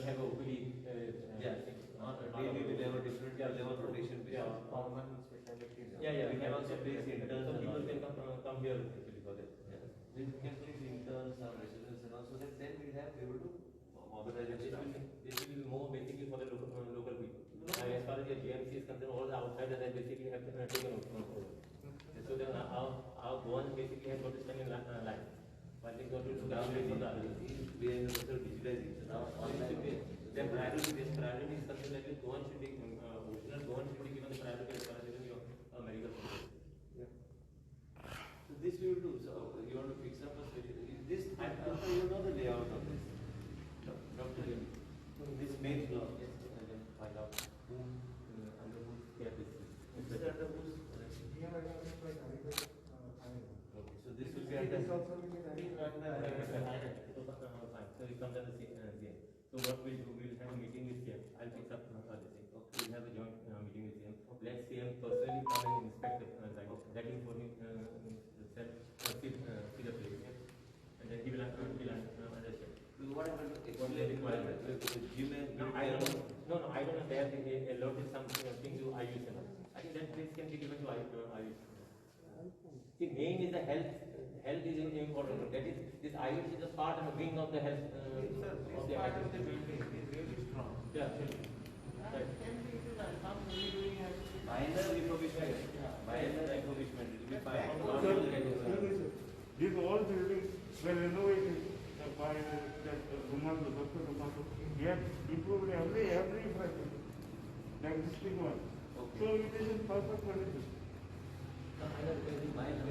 don't have a OPD. Daily we have a different level rotation. Common specialty. Yeah, We can also place interns. So people can come here actually for that. We can place interns or residents and also that then we have able to mobilize staff. This will be more basically for the local people. As far as the GMC is concerned, all the outsiders that basically have taken over. So then our one basically has got to stand in line. But they got to do Now for the others. we are in the process of digitizing. So now online. Their priority, this priority is something like this. One should be, original one should be given the priority as far as your medical service. So this we will do. So you want to fix up a special. This you know the layout of this. Doctor, this main block. Yes, and then find out who under whose care this is. Is it under whose? Okay, so this will be under. So it comes under CM. So what we'll do, we'll have a meeting with CM. I'll fix up this thing. We'll have a joint meeting with CM. Let CM personally come and inspect the site. That is for him, see the place. And then he will understand. What happened to equally requirement? Gym and No, I don't know. I don't know. They have allotted something to IUCN. I think that place can be given to IUCN. The main is the health. Health is important. That is, this IUCN is a part and a wing of the health of the activity. really strong. Yeah. Right. Minor refurbishment. Minor refurbishment. It will be fine. These all buildings were renovated by that Rumando, Dr. Rumando. He had improved every facility, the existing one. Okay. So it is in perfect condition. Minor.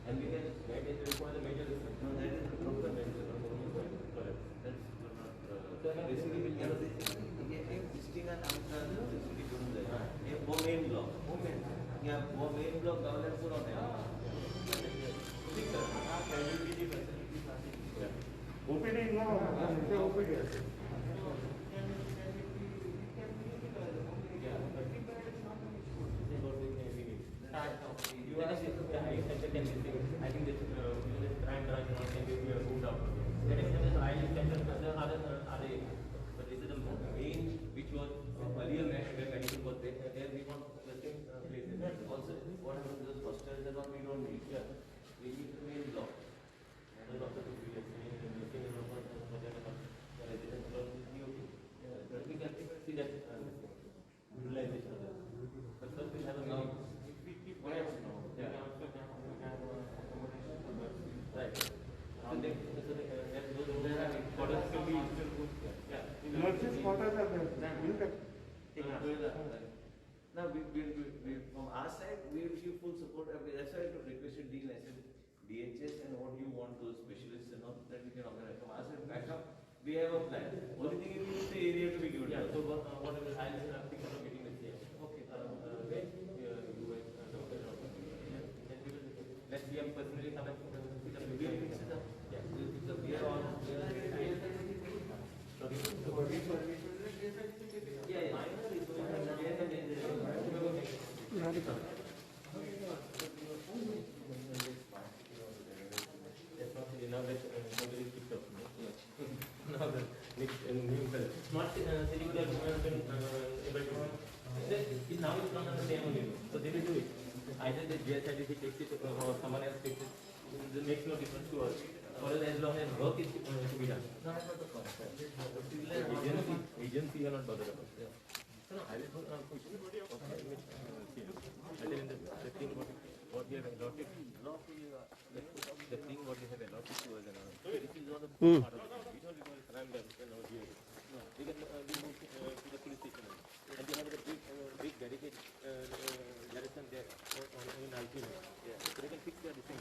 And we can. That is require the major research. No, that is that's basically we have this existing and facility बनूं जाए. वो main block. या वो main block government पूरा होने ठीक sir. OPD no, OPD. I think this crime branch can be moved out. That is the other, but this is the main which was earlier where medical was there we want the same places. Also, what happens is hostels and all we don't need. We need the main block. And also to be we can see that utilization of that. But first we have a meeting. Right. So those quarters can be Nurses quarters are there. Now, we from our side, we will give full support. That's why I requested Dean. I said, DHS and what you want those specialists and all that we can organize. From our side, backup, we have a plan. Only thing is the area to be given. Yeah, so whatever I'll pick up a meeting with you. Okay. Let's see him personally come and pick up the We will fix it up. Yeah. We will fix up. We are on. Now that somebody picked up. Now the next new smart city would have been able to. Now it's not on the same only. So they will do it. Either the GSIDC takes it or someone else takes it. It makes no difference to us. For us, as long as work is to be done. Agency are not bothered about. No, I will push. The thing what we have allotted, the thing what we have allotted to us, this is not a part of it. We don't require crime done over here. No, we can move to the police station, and we have a big barricade garrison there in Alpine. Yeah, so they can fix their thing.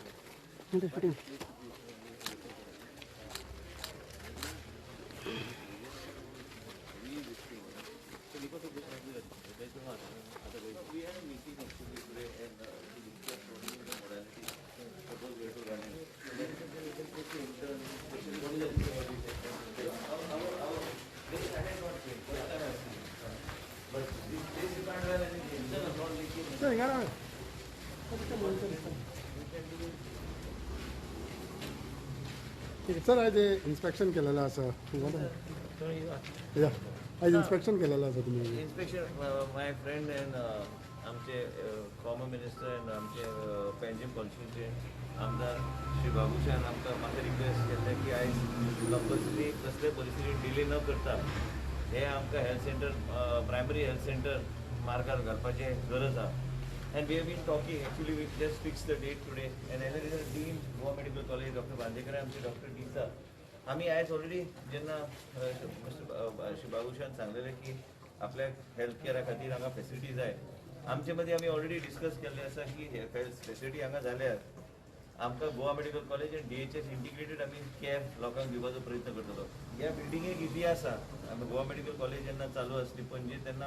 So because of this, there's no other way. We had a meeting actually today and we discussed what is the modality. Suppose we have to run it. Then we can put the intern, especially what is the they started not paying. First time I've seen it. But this place you can't run anything. Intern is not leaking. Sir, here are. Sir, आज inspection केलेला असा. या आज inspection केलेलं आहे तुम्ही Inspection, my friend and आमचे former minister and आमचे पेंजीम कॉन्स्टिट्युएंट आमदार श्री बाबूशान आमकां म्हाका रिक्वेस्ट केल्लें की आयज कंपल्सरी कसले परिस्थितीन डिले न करता हे आमकां health centre primary health centre मार्गार घालपाचें गरज आहा. And we have been talking, actually we just fixed the date today and as a Dean, Goa Medical College, Dr. Bandekar, आमचे Dr. Deesa. आम्ही आयज ऑलरेडी जेन्ना श्री बाबूशान सांगलेलें की आपल्या हेल्थ केअरा खातीर हांगा फेसिलिटी जाय आमचे मदीं आमी ऑलरेडी डिस्कस केल्लें आसा की फेसिलिटी हांगा जाल्यार आमकां गोवा मेडिकल कॉलेज आनी DHS इंटिग्रेटेड आमी कॅर लोकांक दिवपाचो प्रयत्न करतलो. ह्या बिल्डिंगेक इतिहास आसा. आमी गोवा मेडिकल कॉलेज जेन्ना चालू आसली पणजे तेन्ना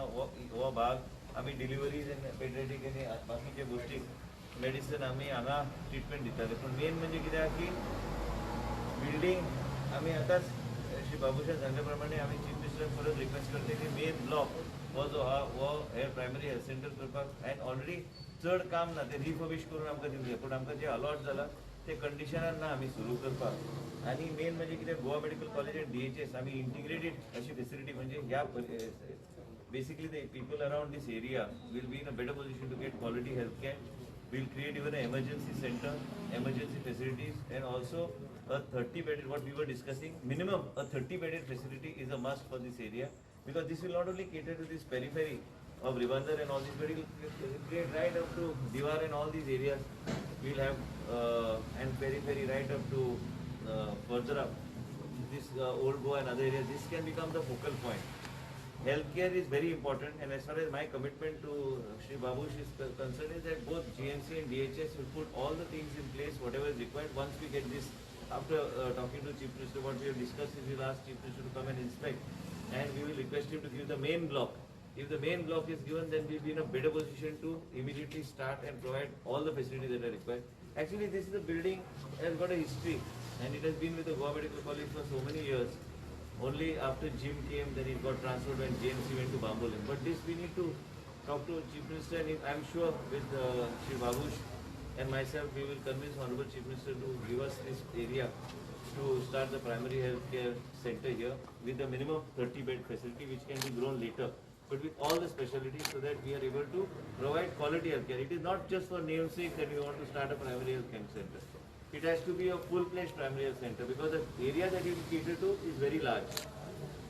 हो भाग आमी डिलिव्हरीज आनी पेडियाट्रीक आनी बाकीचे गोश्टीक मेडिसीन आमी हांगा ट्रिटमेंट दिताले. पूण मेन म्हणजे कित्याक की बिल्डींग आमी आतांच श्री बाबूशान सांगले प्रमाणे आमी चीफ मिनिस्टराक परत रिक्वेस्ट करते की मेन ब्लॉक हो जो आहा हो हे प्रायमरी हेल्थ सेंटर करपाक एंड ऑलरेडी चड काम ना ते रिफर्बिश करून आमकां दिवचे पूण आमकां जे अलॉट जाला ते कंडिशनान ना आमी सुरू करपाक. आनी मेन म्हणजे कितें Goa medical college and DHS आमी इंटिग्रेटेड अशी फेसिलिटी म्हणजे ह्या basically the people around this area will be in a better position to get quality health care. We'll create even an emergency center, emergency facilities, and also a 30-bedded, what we were discussing, minimum a 30-bedded facility is a must for this area, because this will not only cater to this periphery of Ribandar and all this, but it will create right up to Diwar and all these areas. We'll have and periphery right up to further up this old Goa and other areas. This can become the focal point. Healthcare is very important, and as far as my commitment to Shri Babush is concerned is that both GMC and DHS will put all the things in place, whatever is required. Once we get this, after talking to Chief Minister, what we have discussed is we'll ask Chief Minister to come and inspect, and we will request him to give the main block. If the main block is given, then we'll be in a better position to immediately start and provide all the facilities that are required. Actually, this is a building has got a history, and it has been with the Goa Medical College for so many years. Only after Jim came, then it got transferred when JMC went to Bambolim. But this we need to talk to Chief Minister, and I'm sure with Shri Babush and myself, we will convince Honorable Chief Minister to give us this area to start the primary health care center here with a minimum 30-bed facility, which can be grown later, but with all the specialties so that we are able to provide quality health care. It is not just for namesake that we want to start a primary health care center. It has to be a full-fledged primary health center because the area that it will cater to is very large.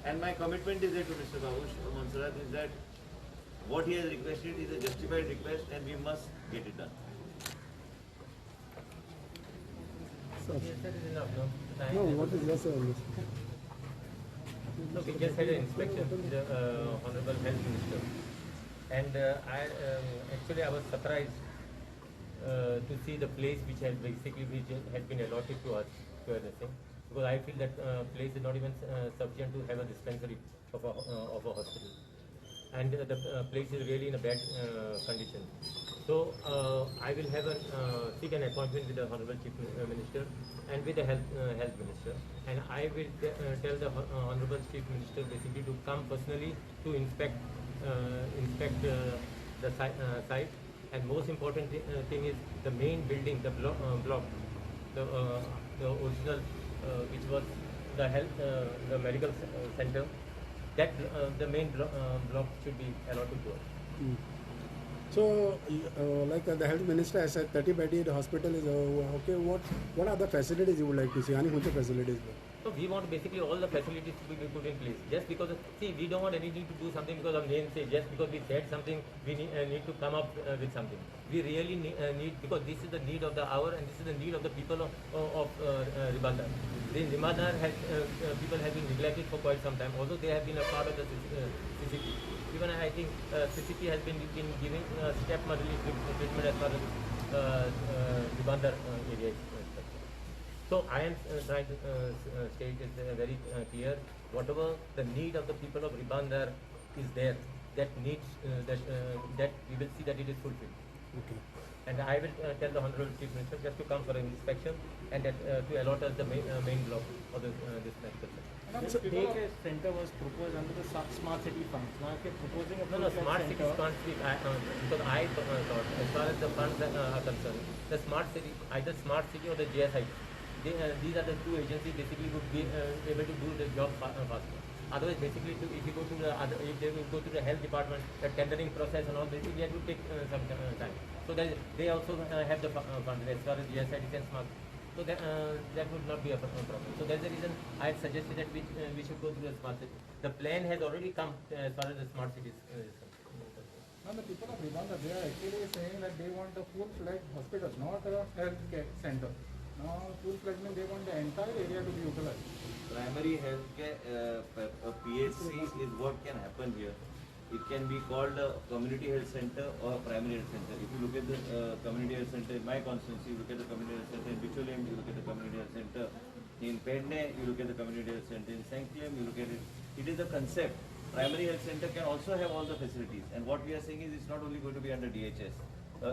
And my commitment is there to Mr. Babush Monserrat is that what he has requested is a justified request and we must get it done. Sir Yes, that is enough, no? Know what is yes sir Look, we just had an inspection with the Honorable Health Minister. And actually I was surprised to see the place which had been allotted to us to everything, because I feel that place is not even sufficient to have a dispensary of a hospital, and the place is really in a bad condition. So I will have seek an appointment with the Honorable Chief Minister and with the Health Minister, and I will tell the Honorable Chief Minister basically to come personally to inspect the site. And most important thing is the main building, the block, the original, which was the medical center. That the main block should be allotted to us. So, like the health minister has said, 30-bedded hospital is okay. What are the facilities you would like to see? Any facilities? So we want basically all the facilities to be put in place. Just because we don't want anything to do something because of namesake. Just because we said something, we need to come up with something. We really need, because this is the need of the hour and this is the need of the people of Ribandar. The Ribandar people have been neglected for quite some time. Although they have been a part of the CCP. Even I think CCP has been giving step-motherly treatment as far as Ribandar area is concerned. So I am trying to state it very clear. Whatever the need of the people of Ribandar is there, that needs that we will see that it is fulfilled. Okay. And I will tell the Honorable Chief Minister just to come for an inspection and that, to allot us the main block of this medical center. The DHS center was proposed under the smart city funds. Now, if you're proposing a No, smart cities can't speak. Because I thought, as far as the funds are concerned, the smart city, either smart city or the GSI, these are the two agencies basically would be able to do the job faster. Otherwise, basically, if you go to the other, if they will go to the health department, the tendering process and all, basically, it will take some time. So that they also have the fund as far as GSID and smart. So that would not be a problem. So that's the reason I had suggested that we should go through the smart city. The plan has already come as far as the smart cities is concerned. Now the people of Ribanda, they are actually saying that they want a full-fledged hospital, not a health care center. Now full-fledged means they want the entire area to be utilized. Primary healthcare, PHC is what can happen here. It can be called a community health center or a primary health center. If you look at the community health center in my constituency, you look at the community health center in Bicholim, you look at the community health center in Pedne, you look at the community health center in Sankiyam, you look at it. It is a concept. Primary health center can also have all the facilities. And what we are saying is it's not only going to be under DHS.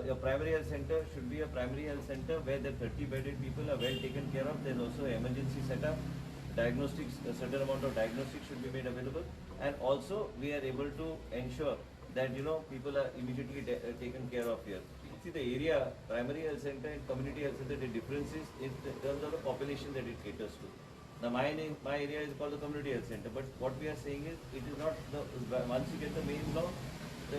A primary health center should be a primary health center where the 30-bedded people are well taken care of. There's also emergency setup. Diagnostics, a certain amount of diagnostics should be made available, and also we are able to ensure that people are immediately taken care of here. See, the area, primary health center and community health center, the difference is in terms of the population that it caters to. Now my area is called the community health center, but what we are saying is it is not once you get the main block,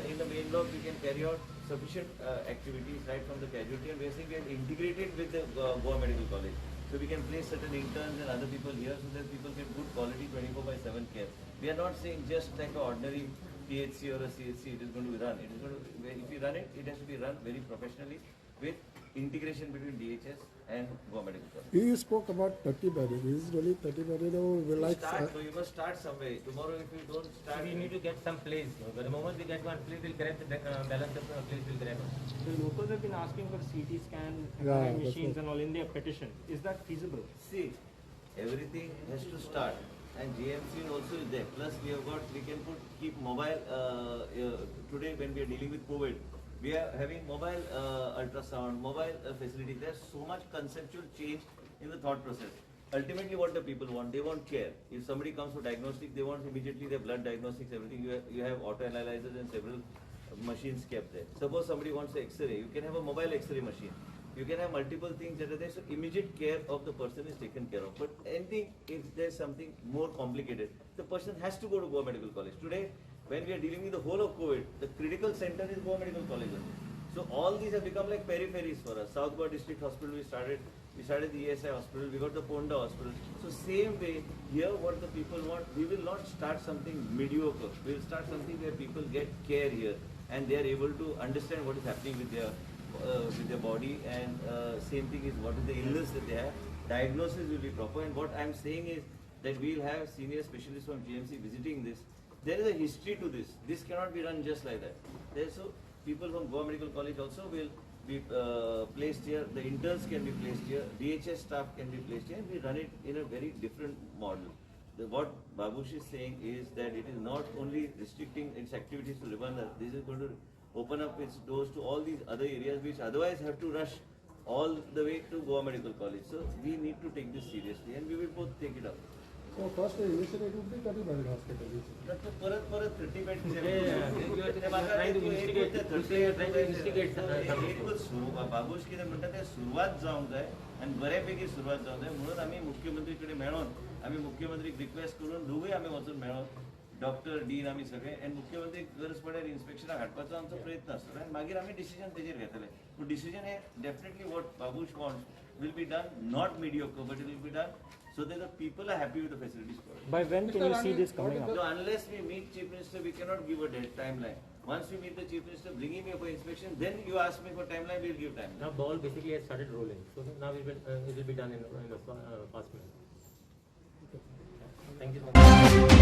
in the main block we can carry out sufficient activities right from the casualty, and we are saying we are integrated with the Goa Medical College. So we can place certain interns and other people here so that people get good quality 24/7 care. We are not saying just like an ordinary PHC or a CHC it is going to be run. It is going to, if we run it, it has to be run very professionally with integration between DHS and Goa Medical College. You spoke about 30 bedded. Is it really 30 bedded or will like? So you must start somewhere. Tomorrow if you don't start, We need to get some place. But the moment we get one place, we'll grab the balance of place, we'll grab it. The locals have been asking for CT scan, Yeah, MRI that's machines right. and all in their petition. Is that feasible? see, everything has to start, and GMC also is there. Plus we can keep mobile. Today when we are dealing with COVID, we are having mobile ultrasound, mobile facility. There's so much conceptual change in the thought process. Ultimately, what the people want, they want care. If somebody comes for diagnostic, they want immediately their blood diagnostics, everything. You have auto analyzers and several machines kept there. Suppose somebody wants an X-ray, you can have a mobile X-ray machine. You can have multiple things that are there, so immediate care of the person is taken care of. But anything, if there's something more complicated, the person has to go to Goa Medical College. Today, when we are dealing with the whole of COVID, the critical center is Goa Medical College. So all these have become like peripheries for us. South Goa District Hospital, we started the ESI hospital, we got the Ponda hospital. So same way, here what the people want, we will not start something mediocre. We will start something where people get care here and they are able to understand what is happening with their body, and same thing is what is the illness that they have. Diagnosis will be proper, and what I am saying is that we will have senior specialists from GMC visiting this. There is a history to this. This cannot be run just like that. So people from Goa Medical College also will be placed here. The interns can be placed here. DHS staff can be placed here, and we run it in a very different model. What Babush is saying is that it is not only restricting its activities to Ribanda. This is going to open up its doors to all these other areas which otherwise have to rush all the way to Goa Medical College. So we need to take this seriously, and we will both take it up. So first initially it would be 30 bedded hospital. परत 30 bed trying to instigate Babush कितें म्हणटा तें सुरवात जावंक जाय आनी बऱ्यापैकी सुरवात जावंक जाय म्हणून आमी मुख्यमंत्री कडेन मेळोन आमी मुख्यमंत्रीक रिक्वेस्ट करून दोगूय आमी वचून मेळोन डॉक्टर डीन आमी सगळे आनी मुख्यमंत्री गरज पडल्यार इन्स्पेक्शनाक हाडपाचो आमचो प्रयत्न आसतलो आनी मागीर आमी डिसिजन तेजेर घेतले पूण डिसिजन हे definitely what Babush wants will be done not mediocre but it will be done so that the people are happy with the facilities provided. By when can you see this coming up? So unless we meet Chief Minister, we cannot give a timeline. Once we meet the Chief Minister, bringing me for inspection, then you ask me for timeline, we will give timeline. Now ball basically has started rolling. So now it will be done in a fast manner. Thank you so much.